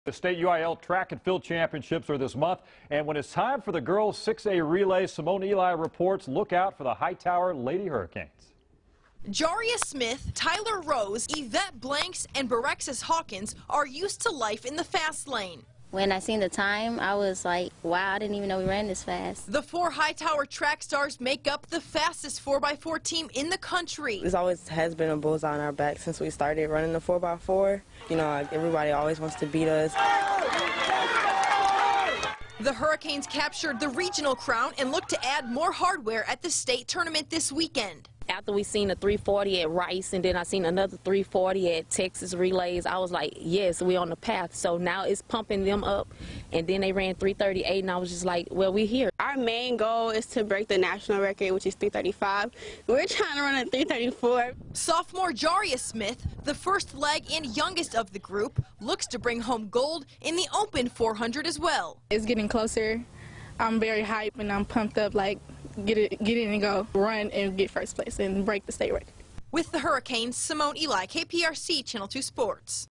The state UIL track and field championships are this month, and when it's time for the girls 6A relay, Simone Eli reports look out for the Hightower Lady Hurricanes. Jaria Smith, Tyler Rose, Yvette Blanks, and Barexis Hawkins are used to life in the fast lane. When I seen the time, I was like, wow, I didn't even know we ran this fast. The four Hightower track stars make up the fastest 4x4 team in the country. This always has been a bullseye on our back since we started running the 4x4. You know, everybody always wants to beat us. The Hurricanes captured the regional crown and look to add more hardware at the state tournament this weekend. After we seen a 340 at Rice and then I seen another 340 at Texas Relays, I was like, yes, we're on the path. So now it's pumping them up. And then they ran 338 and I was just like, well, we're here. Our main goal is to break the national record, which is 335. We're trying to run at 334. Sophomore Jaria Smith, the first leg and youngest of the group, looks to bring home gold in the Open 400 as well. It's getting closer. I'm very hyped and I'm pumped up, like, get in and go, run and get first place and break the state record. With the Hurricanes, Simone Eli, KPRC Channel 2 Sports.